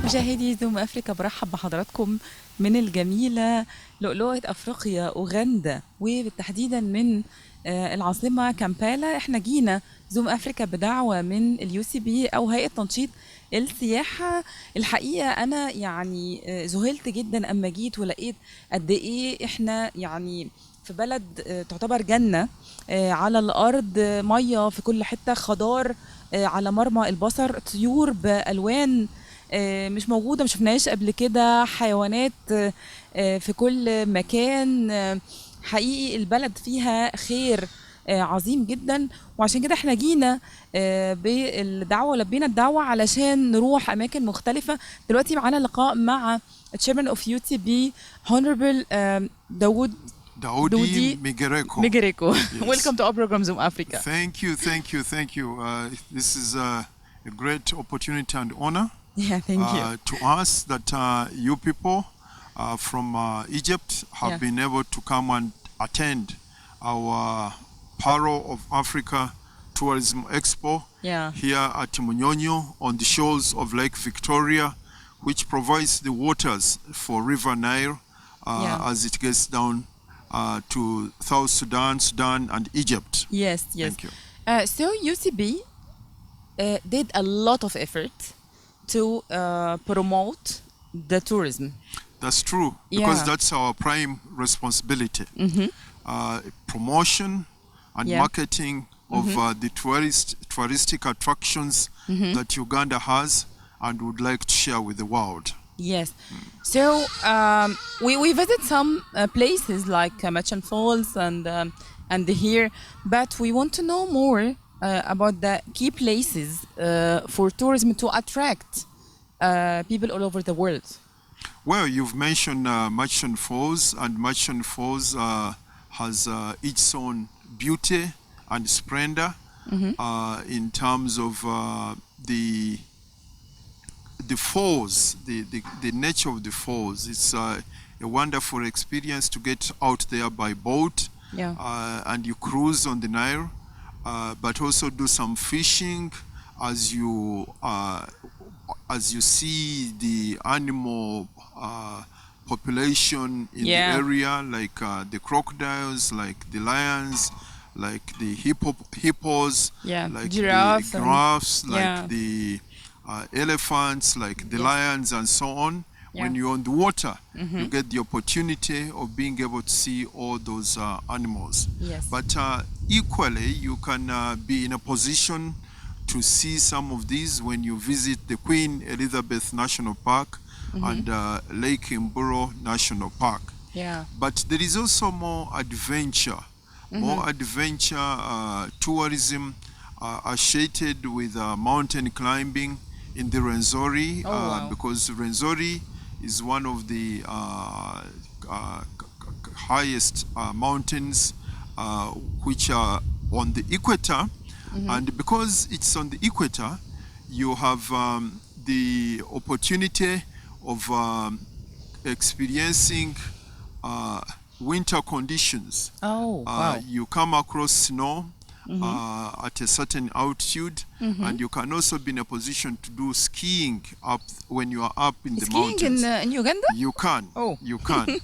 مشاهدي زوم أفريقيا، برحب بحضراتكم من الجميلة لؤلؤة أفريقيا وغندا، وبالتحديدا من العاصمة كامبالا. احنا جينا زوم أفريقيا بدعوة من اليو سي بي أو هيئة تنشيط السياحة. الحقيقة أنا يعني ذهلت جدا أما جيت ولقيت قد إيه احنا يعني في بلد تعتبر جنة على الأرض، مية في كل حتة، خضار على مرمى البصر، طيور بألوان مش موجودة، مش شفناهاش قبل كده، حيوانات في كل مكان. حقيقي البلد فيها خير عظيم جدا، وعشان كده احنا جينا بالدعوة، لبينا الدعوة علشان نروح أماكن مختلفة. دلوقتي معانا لقاء مع Chairman of UTB Honorable Daudi Migereko. Yes. Welcome to our program, Zoom Africa. Thank you. This is a great opportunity and honor to us that you people from Egypt have been able to come and attend our Pearl of Africa Tourism Expo here at Munyonyo on the shores of Lake Victoria, which provides the waters for River Nile as it gets down to South Sudan, and Egypt. Yes. Thank you. So UCB did a lot of effort to promote the tourism. That's true, because that's our prime responsibility. Promotion and marketing of the touristic attractions that Uganda has and would like to share with the world. Yes. So we visit some places like Machan Falls and here, but we want to know more about the key places for tourism to attract people all over the world. Well, you've mentioned Machan Falls, and Machan Falls has its own beauty and splendor in terms of the falls, the nature of the falls. It's a wonderful experience to get out there by boat and you cruise on the Nile, but also do some fishing as you see the animal population in the area, like the crocodiles, like the lions, like the hippos, like giraffes, the giraffes, like the elephants, like the lions, and so on. When you're on the water, you get the opportunity of being able to see all those animals. But equally, you can be in a position to see some of these when you visit the Queen Elizabeth National Park and Lake Mburo National Park. But there is also more adventure, tourism associated with mountain climbing in the Rwenzori, because Rwenzori is one of the highest mountains which are on the equator, and because it's on the equator, you have the opportunity of experiencing winter conditions. You come across snow at a certain altitude, and you can also be in a position to do skiing up when you are up in the mountains. In Uganda? You can. You can.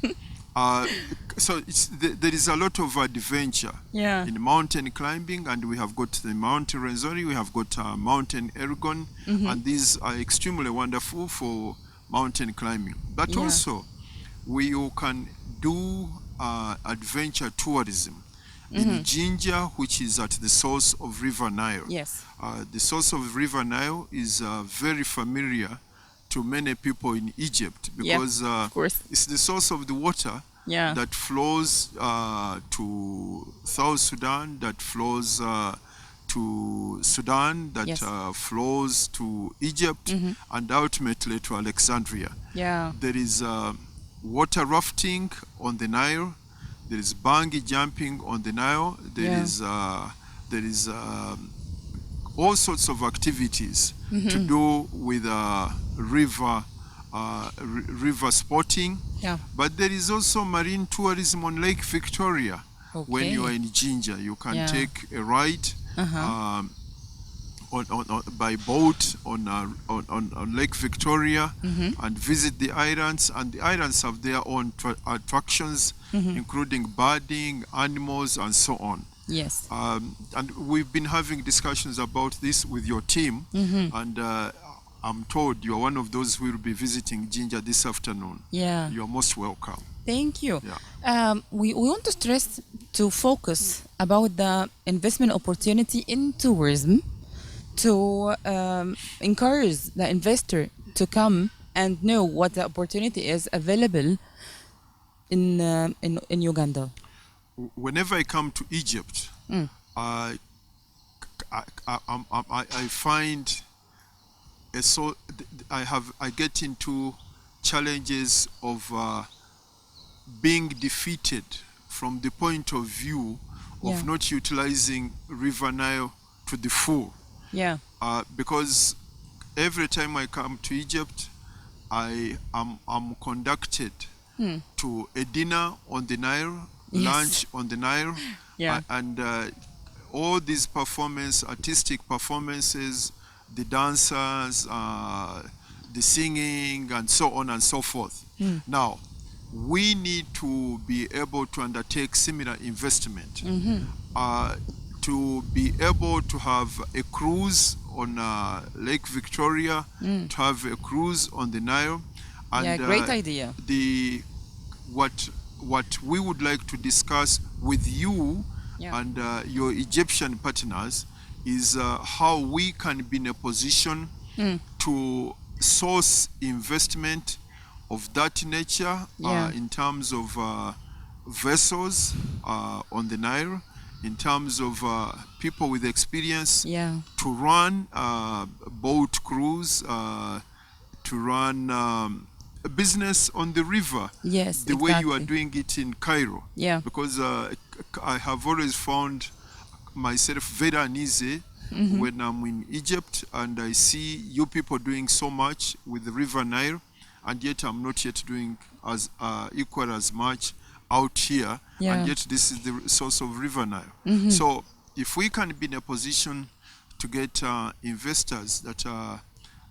So there is a lot of adventure in mountain climbing, and we have got the Mountain Rwenzori, we have got Mountain Elgon, and these are extremely wonderful for mountain climbing. But also, you can do adventure tourism in Jinja, which is at the source of River Nile. The source of River Nile is very familiar to many people in Egypt, because it's the source of the water that flows to South Sudan, that flows to Sudan, that flows to Egypt, and ultimately to Alexandria. There is water rafting on the Nile. There is bungee jumping on the Nile. There is all sorts of activities to do with river sporting. But there is also marine tourism on Lake Victoria. When you are in Jinja, you can take a ride by boat on Lake Victoria and visit the islands. And the islands have their own attractions, including birding, animals, and so on. Yes. And we've been having discussions about this with your team, and I'm told you're one of those who will be visiting Jinja this afternoon. Yeah. You're most welcome. Thank you. Yeah. We want to stress to focus about the investment opportunity in tourism to encourage the investor to come and know what the opportunity is available in Uganda. Whenever I come to Egypt, I find I get into challenges of being defeated from the point of view of not utilizing River Nile to the full. Yeah. Because every time I come to Egypt, I'm conducted to a dinner on the Nile, lunch on the Nile, and all these artistic performances, the dancers, the singing, and so on and so forth. Now, we need to be able to undertake similar investment, to be able to have a cruise on Lake Victoria, to have a cruise on the Nile. And, great idea. What we would like to discuss with you and your Egyptian partners is how we can be in a position to source investment of that nature in terms of vessels on the Nile, in terms of people with experience to run boat cruise, to run a business on the river, the way you are doing it in Cairo. Because I have always found myself very uneasy when I'm in Egypt and I see you people doing so much with the River Nile, and yet I'm not yet doing as equal as much out here, and yet this is the source of River Nile. So if we can be in a position to get investors that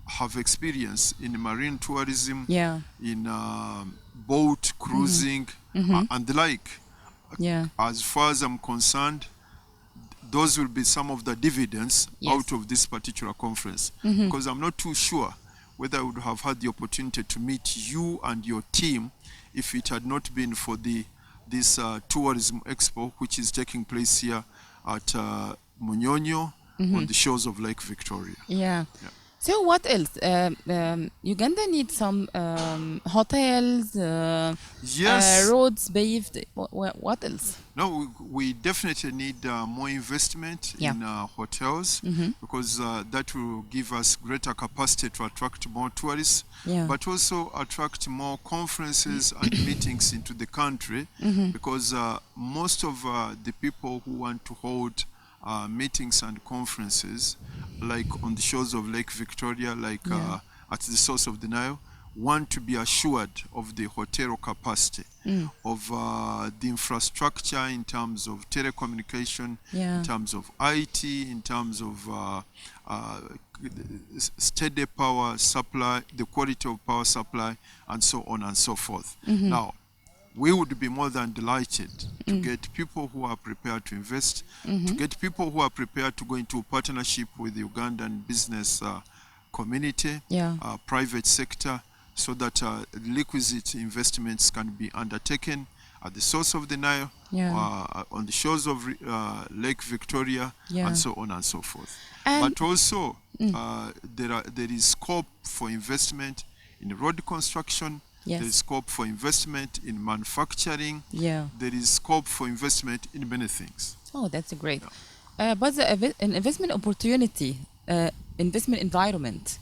have experience in marine tourism, in boat cruising, and the like, as far as I'm concerned, those will be some of the dividends out of this particular conference. Because I'm not too sure whether I would have had the opportunity to meet you and your team if it had not been for this tourism expo, which is taking place here at Munyonyo on the shores of Lake Victoria. So what else? Uganda needs some hotels, roads paved. What else? No, we definitely need more investment in hotels, because that will give us greater capacity to attract more tourists, but also attract more conferences and meetings into the country, because most of the people who want to hold meetings and conferences, like on the shores of Lake Victoria, like at the source of the Nile, want to be assured of the hotel capacity, of the infrastructure in terms of telecommunication, in terms of IT, in terms of steady power supply, the quality of power supply, and so on and so forth. Now, we would be more than delighted to get people who are prepared to invest, to get people who are prepared to go into partnership with the Ugandan business community, private sector, so that requisite investments can be undertaken at the source of the Nile, on the shores of Lake Victoria, and so on and so forth. But also, there is scope for investment in road construction. There is scope for investment in manufacturing. There is scope for investment in many things. Oh, that's great. But the investment opportunity, investment environment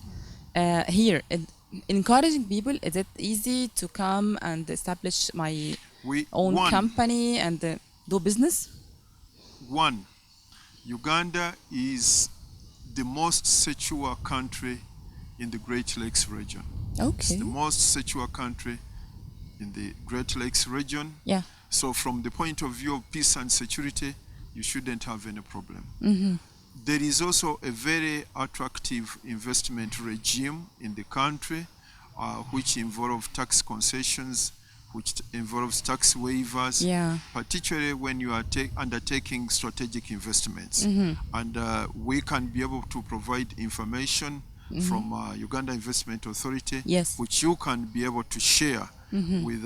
here, encouraging people, is it easy to come and establish my own company and do business? One, Uganda is the most secure country in the Great Lakes region. It's the most secure country in the Great Lakes region. So from the point of view of peace and security, you shouldn't have any problem. There is also a very attractive investment regime in the country, which involves tax concessions, which involves tax waivers, particularly when you are undertaking strategic investments. And we can be able to provide information from Uganda Investment Authority, which you can be able to share with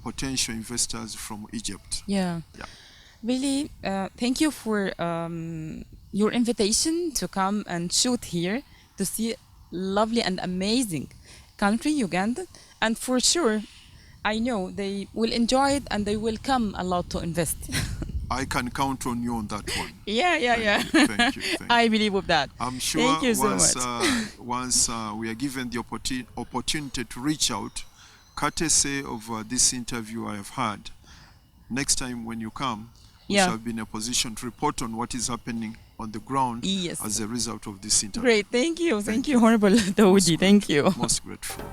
potential investors from Egypt. Really, thank you for your invitation to come and shoot here to see lovely and amazing country, Uganda. And for sure, I know they will enjoy it and they will come a lot to invest. I can count on you on that one. Thank you. I believe of that. I'm sure Thank you so once we are given the opportunity to reach out, courtesy of this interview I have had, next time when you come, we shall be in a position to report on what is happening on the ground as a result of this interview. Great, thank you. Thank you, Honorable Dawoodi. Thank you. Most grateful.